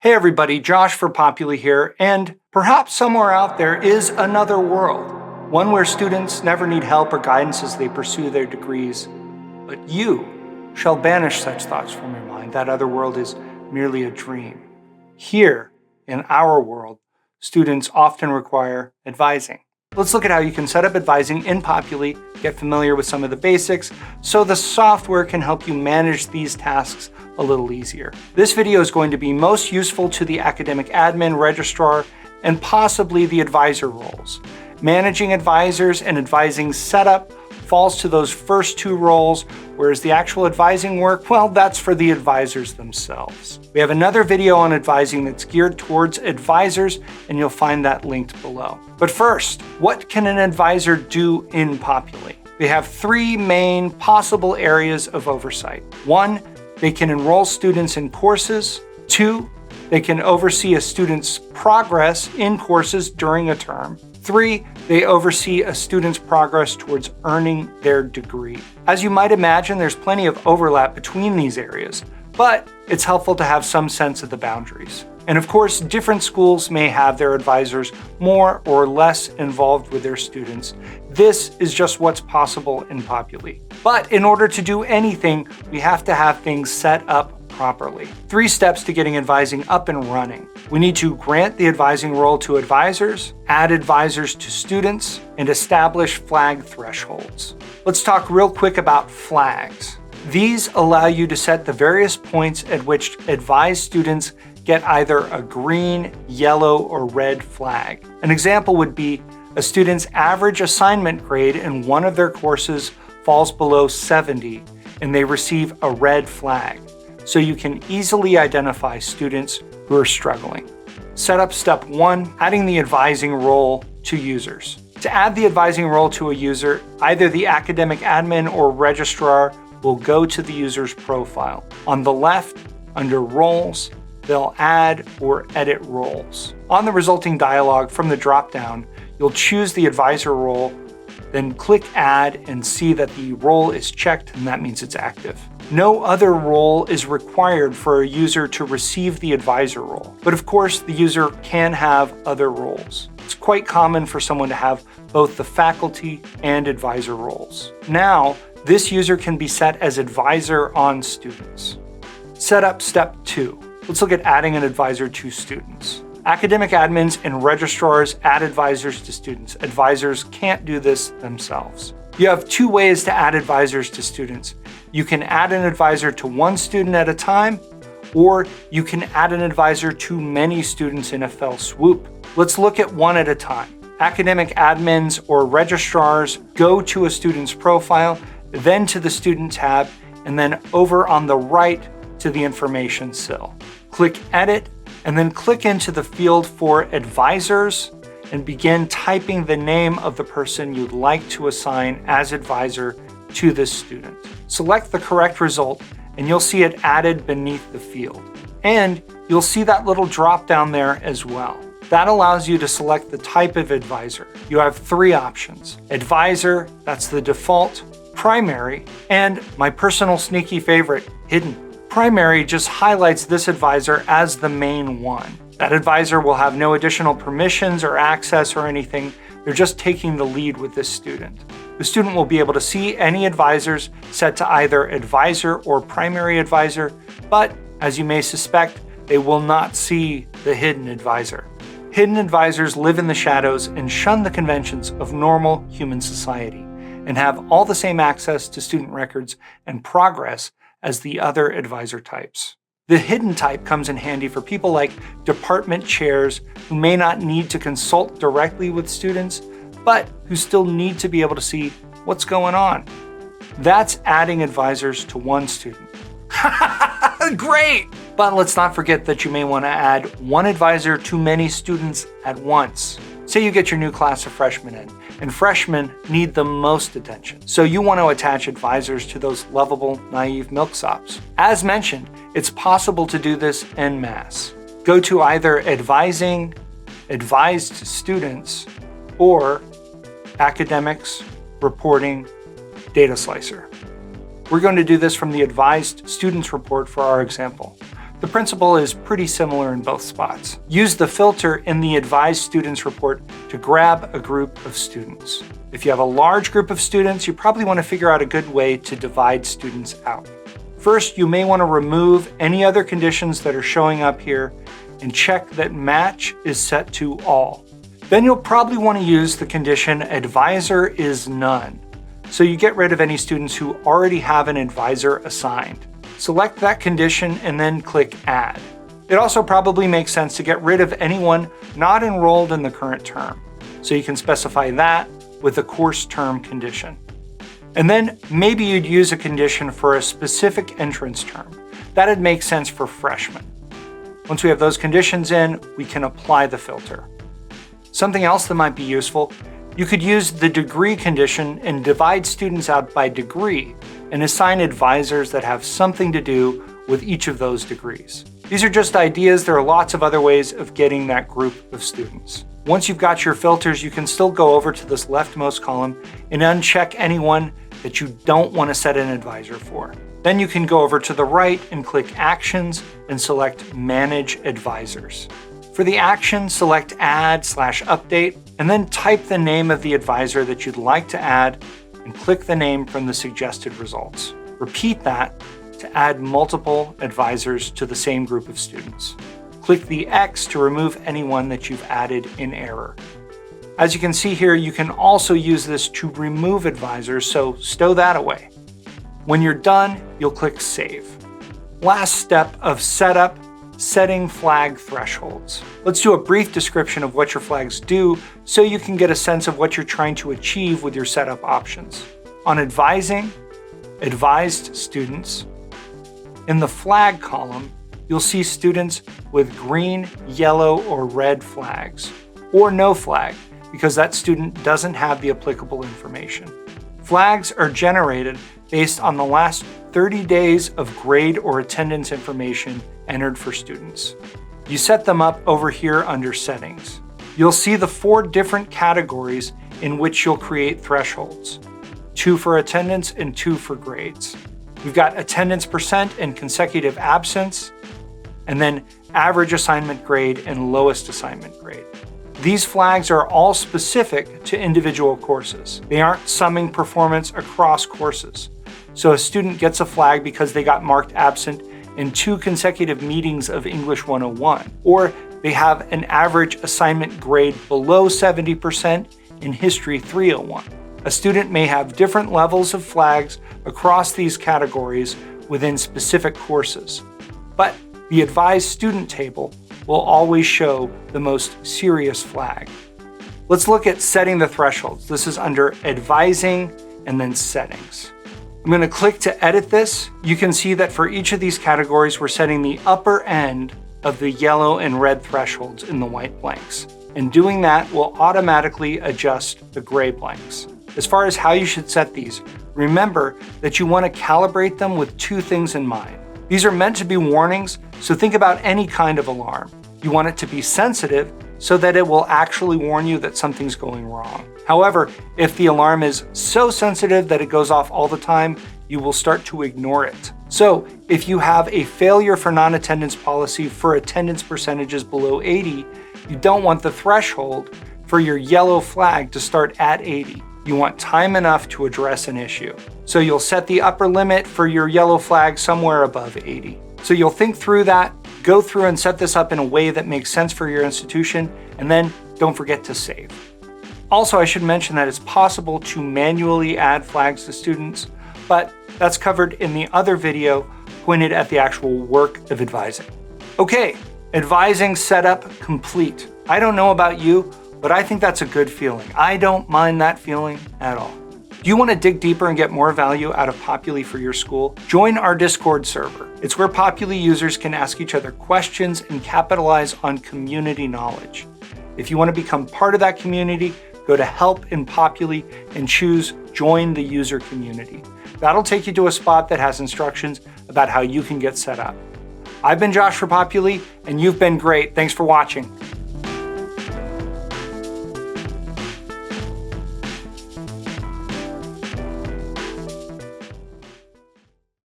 Hey everybody, Josh for Populi here, and perhaps somewhere out there is another world, one where students never need help or guidance as they pursue their degrees. But you shall banish such thoughts from your mind. That other world is merely a dream. Here, in our world, students often require advising. Let's look at how you can set up advising in Populi, get familiar with some of the basics, so the software can help you manage these tasks a little easier. This video is going to be most useful to the academic admin, registrar, and possibly the advisor roles. Managing advisors and advising setup falls to those first two roles, whereas the actual advising work, well, that's for the advisors themselves. We have another video on advising that's geared towards advisors, and you'll find that linked below. But first, what can an advisor do in Populi? They have three main possible areas of oversight. One, they can enroll students in courses. Two, they can oversee a student's progress in courses during a term. Three, they oversee a student's progress towards earning their degree. As you might imagine, there's plenty of overlap between these areas, but it's helpful to have some sense of the boundaries. And of course, different schools may have their advisors more or less involved with their students. This is just what's possible in Populi. But in order to do anything, we have to have things set up properly. 3 steps to getting advising up and running. We need to grant the advising role to advisors, add advisors to students, and establish flag thresholds. Let's talk real quick about flags. These allow you to set the various points at which advised students get either a green, yellow, or red flag. An example would be a student's average assignment grade in one of their courses falls below 70, and they receive a red flag. So you can easily identify students who are struggling. Set up step 1, adding the advising role to users. To add the advising role to a user, either the academic admin or registrar will go to the user's profile. On the left, under roles, they'll add or edit roles. On the resulting dialog from the dropdown, you'll choose the advisor role, then click add and see that the role is checked, and that means it's active. No other role is required for a user to receive the advisor role, but of course the user can have other roles. It's quite common for someone to have both the faculty and advisor roles. Now, this user can be set as advisor on students. Set up step 2. Let's look at adding an advisor to students. Academic admins and registrars add advisors to students. Advisors can't do this themselves. You have 2 ways to add advisors to students. You can add an advisor to one student at a time, or you can add an advisor to many students in a fell swoop. Let's look at one at a time. Academic admins or registrars go to a student's profile, then to the Student tab, and then over on the right to the Information sill. Click Edit, and then click into the field for Advisors and begin typing the name of the person you'd like to assign as advisor to this student. Select the correct result, and you'll see it added beneath the field. And you'll see that little drop down there as well. That allows you to select the type of advisor. You have 3 options. Advisor, that's the default, primary, and my personal sneaky favorite, hidden. Primary just highlights this advisor as the main one. That advisor will have no additional permissions or access or anything. They're just taking the lead with this student. The student will be able to see any advisors set to either advisor or primary advisor, but as you may suspect, they will not see the hidden advisor. Hidden advisors live in the shadows and shun the conventions of normal human society and have all the same access to student records and progress as the other advisor types. The hidden type comes in handy for people like department chairs who may not need to consult directly with students, but who still need to be able to see what's going on. That's adding advisors to one student. Great! But let's not forget that you may want to add one advisor to many students at once. Say you get your new class of freshmen in, and freshmen need the most attention. So you want to attach advisors to those lovable, naive milksops. As mentioned, it's possible to do this en masse. Go to either Advising, Advised Students, or Academics, Reporting, Data Slicer. We're going to do this from the Advised Students report for our example. The principle is pretty similar in both spots. Use the filter in the Advised Students report to grab a group of students. If you have a large group of students, you probably want to figure out a good way to divide students out. First, you may want to remove any other conditions that are showing up here and check that match is set to all. Then you'll probably want to use the condition advisor is none. So you get rid of any students who already have an advisor assigned. Select that condition and then click Add. It also probably makes sense to get rid of anyone not enrolled in the current term. So you can specify that with the course term condition. And then maybe you'd use a condition for a specific entrance term. That'd make sense for freshmen. Once we have those conditions in, we can apply the filter. Something else that might be useful, you could use the degree condition and divide students out by degree and assign advisors that have something to do with each of those degrees. These are just ideas. There are lots of other ways of getting that group of students. Once you've got your filters, you can still go over to this leftmost column and uncheck anyone that you don't want to set an advisor for. Then you can go over to the right and click Actions and select Manage Advisors. For the action, select Add/Update and then type the name of the advisor that you'd like to add and click the name from the suggested results. Repeat that to add multiple advisors to the same group of students. Click the X to remove anyone that you've added in error. As you can see here, you can also use this to remove advisors, so stow that away. When you're done, you'll click Save. Last step of setup, setting flag thresholds. Let's do a brief description of what your flags do so you can get a sense of what you're trying to achieve with your setup options. On Advising, Advised Students, in the flag column, you'll see students with green, yellow, or red flags, or no flag, because that student doesn't have the applicable information. Flags are generated based on the last 30 days of grade or attendance information entered for students. You set them up over here under Settings. You'll see the 4 different categories in which you'll create thresholds, 2 for attendance and 2 for grades. We've got attendance percent and consecutive absence, and then average assignment grade and lowest assignment grade. These flags are all specific to individual courses. They aren't summing performance across courses. So a student gets a flag because they got marked absent in 2 consecutive meetings of English 101, or they have an average assignment grade below 70% in History 301. A student may have different levels of flags across these categories within specific courses, but the advised student table will always show the most serious flag. Let's look at setting the thresholds. This is under Advising and then Settings. I'm going to click to edit this. You can see that for each of these categories, we're setting the upper end of the yellow and red thresholds in the white blanks. And doing that will automatically adjust the gray blanks. As far as how you should set these, remember that you want to calibrate them with 2 things in mind. These are meant to be warnings, so think about any kind of alarm. You want it to be sensitive so that it will actually warn you that something's going wrong. However, if the alarm is so sensitive that it goes off all the time, you will start to ignore it. So if you have a failure for non-attendance policy for attendance percentages below 80, you don't want the threshold for your yellow flag to start at 80. You want time enough to address an issue. So you'll set the upper limit for your yellow flag somewhere above 80. So you'll think through that, go through and set this up in a way that makes sense for your institution, and then don't forget to save. Also, I should mention that it's possible to manually add flags to students, but that's covered in the other video pointed at the actual work of advising. Okay, advising setup complete. I don't know about you, but I think that's a good feeling. I don't mind that feeling at all. Do you want to dig deeper and get more value out of Populi for your school? Join our Discord server. It's where Populi users can ask each other questions and capitalize on community knowledge. If you want to become part of that community, go to Help in Populi and choose Join the User Community. That'll take you to a spot that has instructions about how you can get set up. I've been Josh for Populi, and you've been great. Thanks for watching.